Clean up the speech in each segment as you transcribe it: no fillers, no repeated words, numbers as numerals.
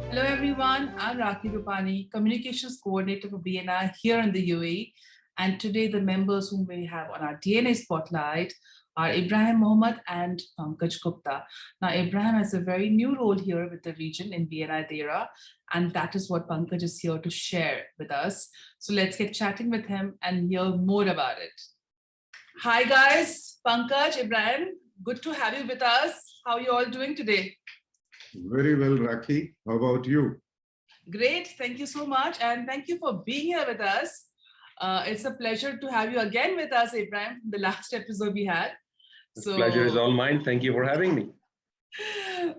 Hello everyone, I'm Rakhi Rupani, Communications Coordinator for BNI here in the UAE. And today the members whom we have on our DNA Spotlight are Ibrahim Mohammed and Pankaj Gupta. Now Ibrahim has a very new role here with the region in BNI Deira, and that is what Pankaj is here to share with us. So let's get chatting with him and hear more about it. Hi guys, Pankaj, Ibrahim, good to have you with us. How are you all doing today? Very well, Rakhi. How about you? Great. Thank you so much. And thank you for being here with us. It's a pleasure to have you again with us, Ibrahim, the last episode we had. The pleasure is all mine. Thank you for having me.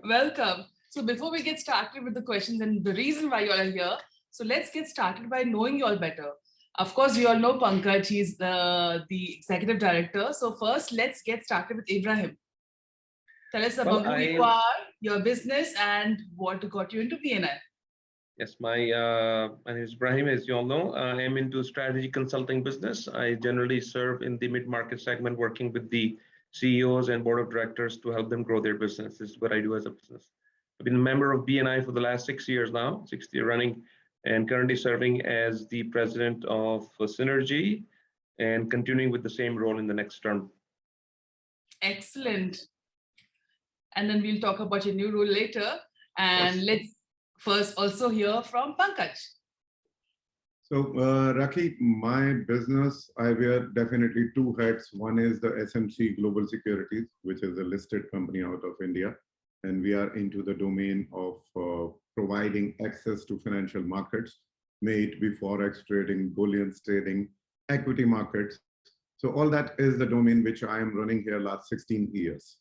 Welcome. So before we get started with the questions and the reason why you all are here, so let's get started by knowing you all better. Of course, we all know Pankaj. He's the executive director. So first, let's get started with Ibrahim. Tell us about who you are, your business, and what got you into BNI. Yes, my name is Ibrahim. As you all know, I am into strategy consulting business. I generally serve in the mid-market segment, working with the CEOs and board of directors to help them grow their business. This is what I do as a business. I've been a member of BNI for the last 6 years now, 6 years running, and currently serving as the president of Synergy and continuing with the same role in the next term. Excellent. And then we'll talk about your new role later. And yes, let's first also hear from Pankaj. So, Rakhi, my business, I wear definitely two hats. One is the SMC Global Securities, which is a listed company out of India. And we are into the domain of providing access to financial markets, may it be forex trading, bullion trading, equity markets. So all that is the domain which I am running here last 16 years.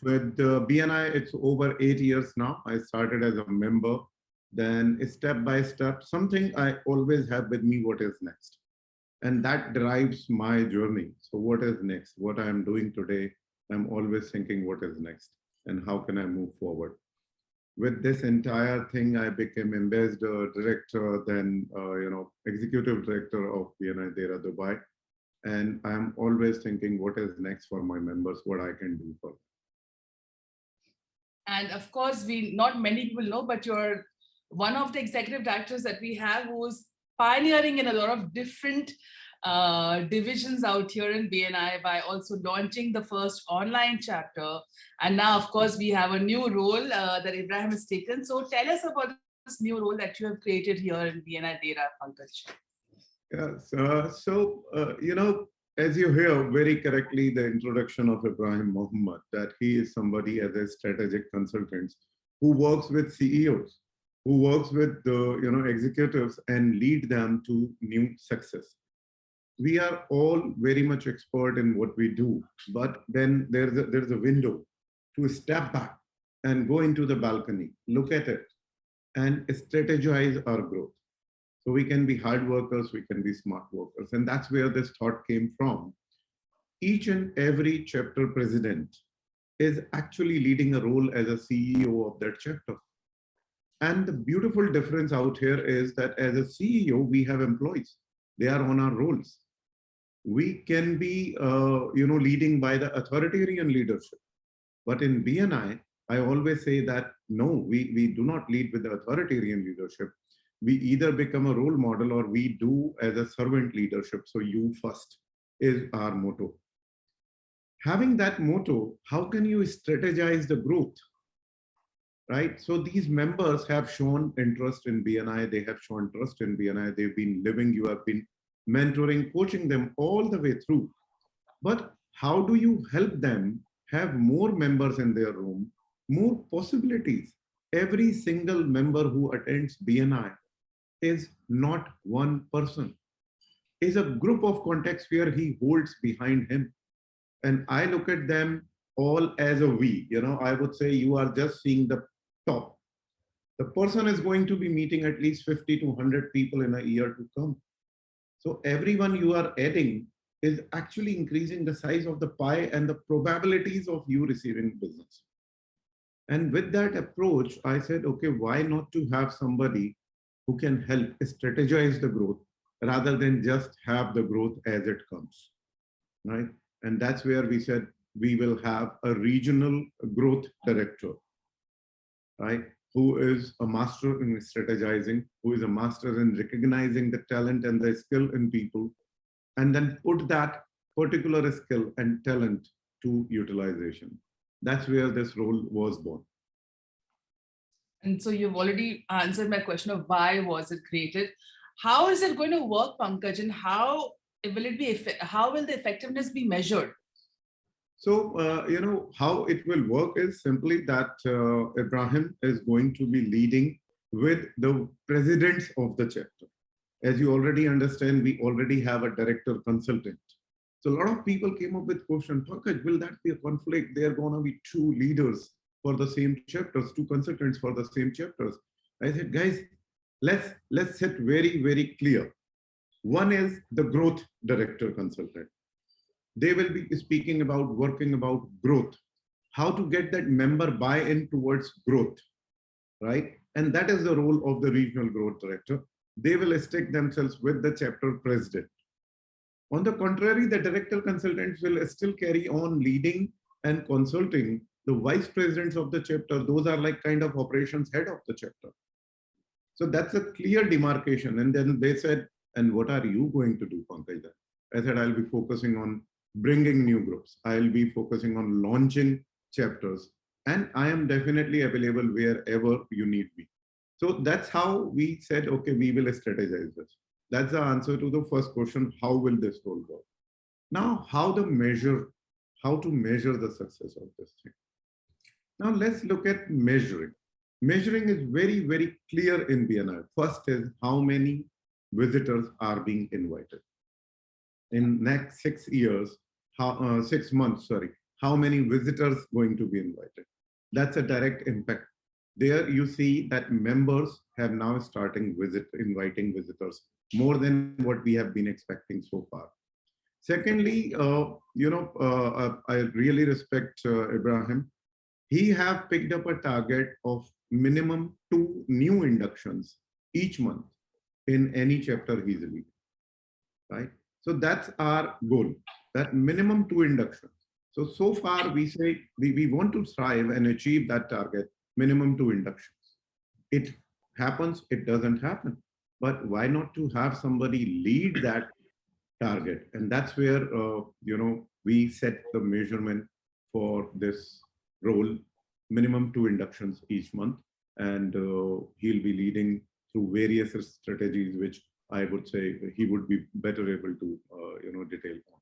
With BNI, it's over 8 years now. I started as a member, then step by step, something I always have with me, what is next? And that drives my journey. So what is next? What I am doing today, I'm always thinking what is next and how can I move forward? With this entire thing, I became ambassador, director, then executive director of BNI Deira Dubai. And I'm always thinking what is next for my members, what I can do for them. And of course, not many people know, but you're one of the executive directors that we have who's pioneering in a lot of different divisions out here in BNI by also launching the first online chapter. And now, of course, we have a new role that Ibrahim has taken. So tell us about this new role that you have created here in BNI Deira, Pankaj. Yes, as you hear very correctly, the introduction of Ibrahim Mohammed, that he is somebody as a strategic consultant who works with CEOs, who works with the executives and lead them to new success. We are all very much expert in what we do, but then there's a window to step back and go into the balcony, look at it, and strategize our growth. So we can be hard workers, we can be smart workers. And that's where this thought came from. Each and every chapter president is actually leading a role as a CEO of that chapter. And the beautiful difference out here is that as a CEO, we have employees. They are on our roles. We can be, leading by the authoritarian leadership. But in BNI, I always say that, no, we do not lead with the authoritarian leadership. We either become a role model or we do as a servant leadership. So you first is our motto. Having that motto, how can you strategize the growth? Right? So these members have shown interest in BNI. They have shown trust in BNI. They've been living, you have been mentoring, coaching them all the way through. But how do you help them have more members in their room, more possibilities? Every single member who attends BNI is not one person, is a group of contacts where he holds behind him. And I look at them all as a we. I would say you are just seeing the top. The person is going to be meeting at least 50 to 100 people in a year to come. So everyone you are adding is actually increasing the size of the pie and the probabilities of you receiving business. And with that approach, I said, okay, why not to have somebody who can help strategize the growth rather than just have the growth as it comes, right? And that's where we said we will have a regional growth director, right? who is a master in strategizing, who is a master in recognizing the talent and the skill in people, and then put that particular skill and talent to utilization. That's where this role was born. And so you've already answered my question of why was it created. How is it going to work, Pankaj, and how will the effectiveness be measured? So, how it will work is simply that Ibrahim is going to be leading with the presidents of the chapter. As you already understand, we already have a director consultant. So a lot of people came up with question, Pankaj, will that be a conflict? There are going to be two leaders for the same chapters, two consultants for the same chapters. I said, guys, let's set very, very clear. One is the growth director consultant. They will be speaking about working about growth, how to get that member buy-in towards growth, right? And that is the role of the regional growth director. They will stick themselves with the chapter president. On the contrary, the director consultants will still carry on leading and consulting the vice presidents of the chapter. Those are like kind of operations head of the chapter. So that's a clear demarcation. And then they said, and what are you going to do, Pankaj? I said, I'll be focusing on bringing new groups. I'll be focusing on launching chapters. And I am definitely available wherever you need me. So that's how we said, okay, we will strategize this. That's the answer to the first question, how will this role work? Now, how to measure the success of this thing. Now let's look at measuring. Measuring is very, very clear in BNI. First is how many visitors are being invited. In next 6 years, 6 months, sorry, how many visitors going to be invited? That's a direct impact. There you see that members have now starting inviting visitors more than what we have been expecting so far. Secondly, I really respect Ibrahim. He have picked up a target of minimum 2 new inductions each month in any chapter he's leading, right? So that's our goal, that minimum 2 inductions. So far we say we want to strive and achieve that target, minimum 2 inductions. It happens, it doesn't happen. But why not to have somebody lead that target? And that's where, we set the measurement for this role, minimum 2 inductions each month. And he'll be leading through various strategies, which I would say he would be better able to, detail on.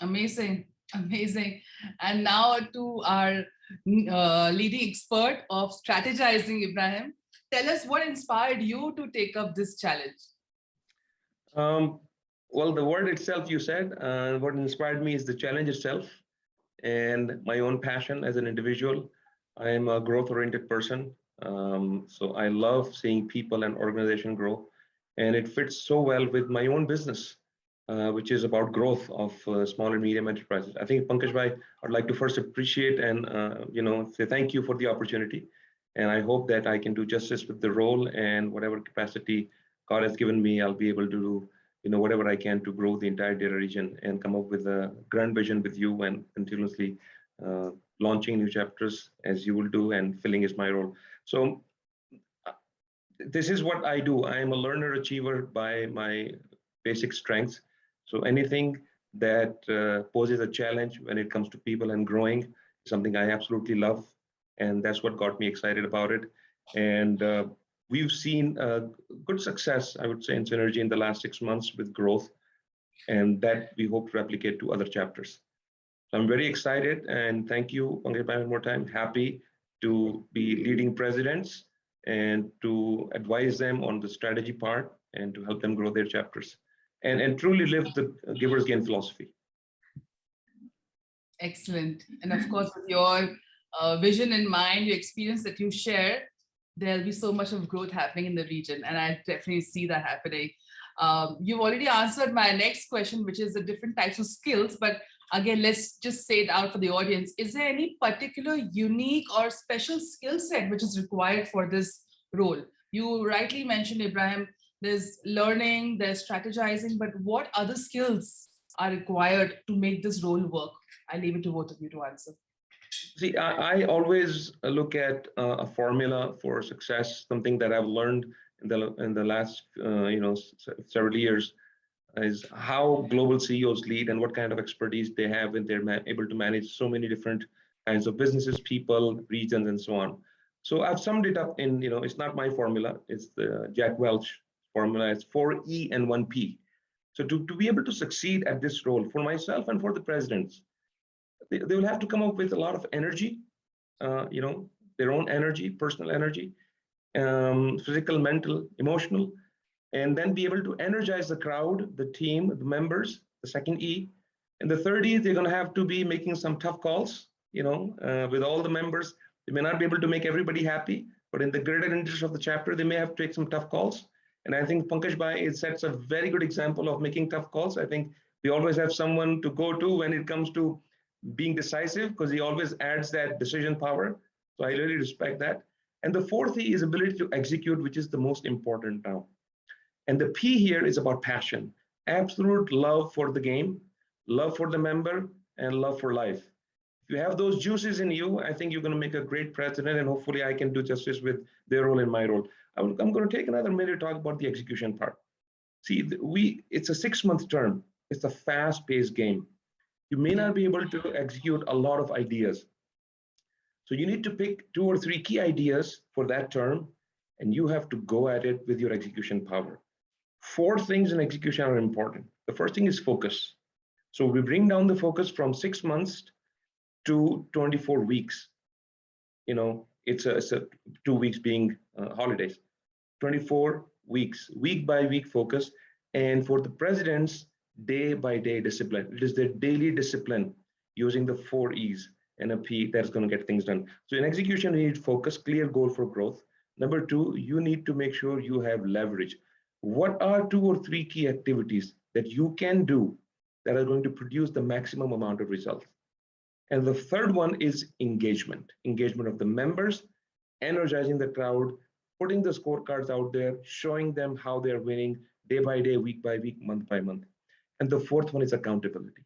Amazing, amazing. And now to our leading expert of strategizing, Ibrahim. Tell us what inspired you to take up this challenge. Well, the word itself, you said, what inspired me is the challenge itself and my own passion as an individual. I am a growth-oriented person. So I love seeing people and organization grow. And it fits so well with my own business, which is about growth of small and medium enterprises. I think, Pankaj bhai, I'd like to first appreciate and say thank you for the opportunity. And I hope that I can do justice with the role, and whatever capacity God has given me, I'll be able to do whatever I can to grow the entire data region and come up with a grand vision with you and continuously launching new chapters as you will do, and filling is my role. So this is what I do. I am a learner achiever by my basic strengths. So anything that poses a challenge when it comes to people and growing is something I absolutely love. And that's what got me excited about it. And we've seen good success, I would say, in Synergy in the last 6 months with growth, and that we hope to replicate to other chapters. So I'm very excited, and thank you, Pankaj, one more time. Happy to be leading presidents and to advise them on the strategy part and to help them grow their chapters and truly live the giver's gain philosophy. Excellent. And of course, with your vision in mind, your experience that you share, there'll be so much of growth happening in the region. And I definitely see that happening. You've already answered my next question, which is the different types of skills. But again, let's just say it out for the audience. Is there any particular unique or special skill set which is required for this role? You rightly mentioned, Ibrahim, there's learning, there's strategizing, but what other skills are required to make this role work? I leave it to both of you to answer. See, I always look at a formula for success, something that I've learned in the last several years, is how global CEOs lead and what kind of expertise they have when they're able to manage so many different kinds of businesses, people, regions, and so on. So I've summed it up in, it's not my formula, it's the Jack Welch formula. It's 4E and 1P. So to be able to succeed at this role for myself and for the presidents, they will have to come up with a lot of energy, their own energy, personal energy, physical, mental, emotional, and then be able to energize the crowd, the team, the members, the second E. And the third E, they're going to have to be making some tough calls, with all the members. They may not be able to make everybody happy, but in the greater interest of the chapter, they may have to take some tough calls. And I think Pankaj Bhai sets a very good example of making tough calls. I think we always have someone to go to when it comes to being decisive, because he always adds that decision power. So I really respect that. And the fourth E is ability to execute, which is the most important now. And the P here is about passion, absolute love for the game, love for the member, and love for life. If you have those juices in you, I think you're going to make a great president, and hopefully I can do justice with their role and my role. I'm going to take another minute to talk about the execution part. See, it's a 6-month term. It's a fast-paced game. You may not be able to execute a lot of ideas. So you need to pick 2 or 3 key ideas for that term, and you have to go at it with your execution power. 4 things in execution are important. The first thing is focus. So we bring down the focus from 6 months to 24 weeks. It's a 2 weeks being holidays. 24 weeks, week by week focus. And for the presidents, day by day discipline. It is their daily discipline using the 4 E's and a P that's going to get things done. So in execution, you need focus, clear goal for growth. Number 2, you need to make sure you have leverage. What are 2 or 3 key activities that you can do that are going to produce the maximum amount of results? And the third one is engagement of the members, energizing the crowd, putting the scorecards out there, showing them how they're winning day by day, week by week, month by month. And the fourth one is accountability.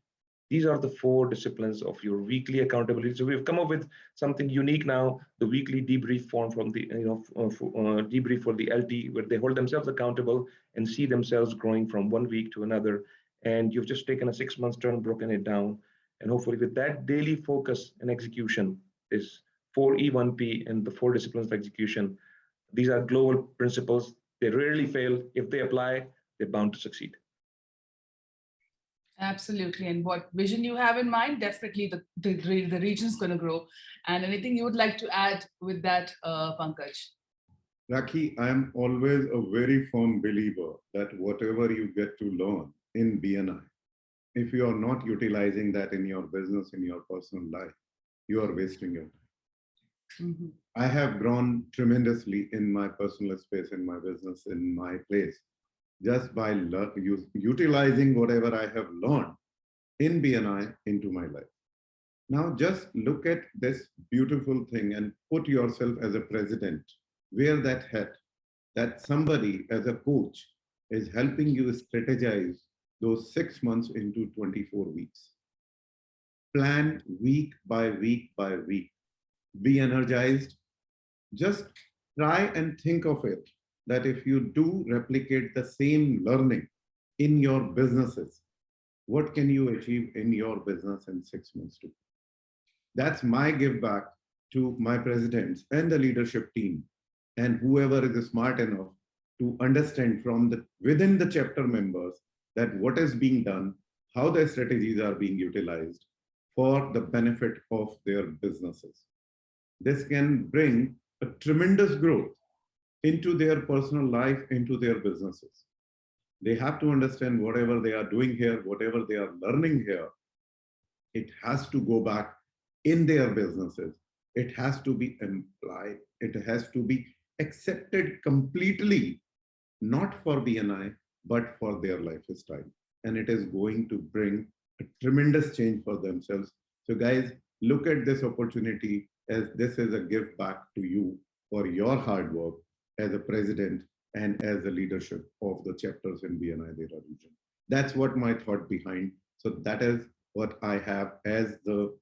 These are the 4 disciplines of your weekly accountability. So we've come up with something unique now, the weekly debrief form from the, debrief for the LT, where they hold themselves accountable and see themselves growing from 1 week to another. And you've just taken a 6-month term, broken it down. And hopefully with that daily focus and execution, is 4E1P and the 4 disciplines of execution. These are global principles. They rarely fail. If they apply, they're bound to succeed. Absolutely. And what vision you have in mind, definitely the region's going to grow. And anything you would like to add with that, Pankaj? Rakhi, I am always a very firm believer that whatever you get to learn in BNI, if you are not utilizing that in your business, in your personal life, you are wasting your time. Mm-hmm. I have grown tremendously in my personal space, in my business, in my place, just by utilizing whatever I have learned in BNI into my life. Now just look at this beautiful thing and put yourself as a president, wear that hat, that somebody as a coach is helping you strategize those 6 months into 24 weeks. Plan week by week by week. Be energized. Just try and think of it that if you do replicate the same learning in your businesses, what can you achieve in your business in 6 months too? That's my give back to my presidents and the leadership team and whoever is smart enough to understand from within the chapter members that what is being done, how the strategies are being utilized for the benefit of their businesses. This can bring a tremendous growth into their personal life, into their businesses. They have to understand whatever they are doing here, whatever they are learning here, it has to go back in their businesses. It has to be implied. It has to be accepted completely, not for BNI, but for their lifestyle. And it is going to bring a tremendous change for themselves. So guys, look at this opportunity as this is a gift back to you for your hard work as a president and as the leadership of the chapters in BNI Deira region. That's what my thought behind. So that is what I have as the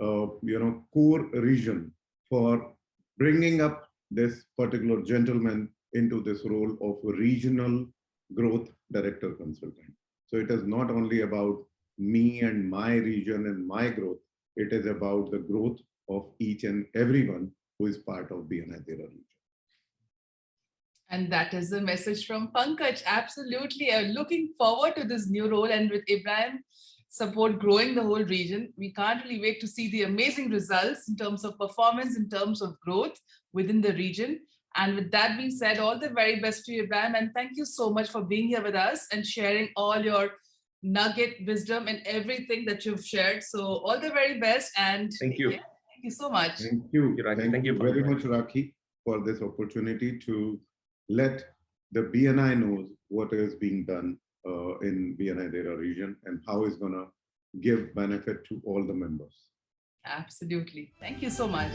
core region for bringing up this particular gentleman into this role of a regional growth director consultant. So it is not only about me and my region and my growth, it is about the growth of each and everyone who is part of BNI Deira region. And that is the message from Pankaj. Absolutely. I'm looking forward to this new role, and with Ibrahim support growing the whole region, we can't really wait to see the amazing results in terms of performance, in terms of growth within the region. And with that being said, all the very best to you, Ibrahim. And thank you so much for being here with us and sharing all your nugget wisdom and everything that you've shared. So all the very best. And thank you. Thank you so much. Thank you. Thank you very much, Rakhi, for this opportunity to let the BNI knows what is being done in BNI Deira region and how it's going to give benefit to all the members. Absolutely. Thank you so much.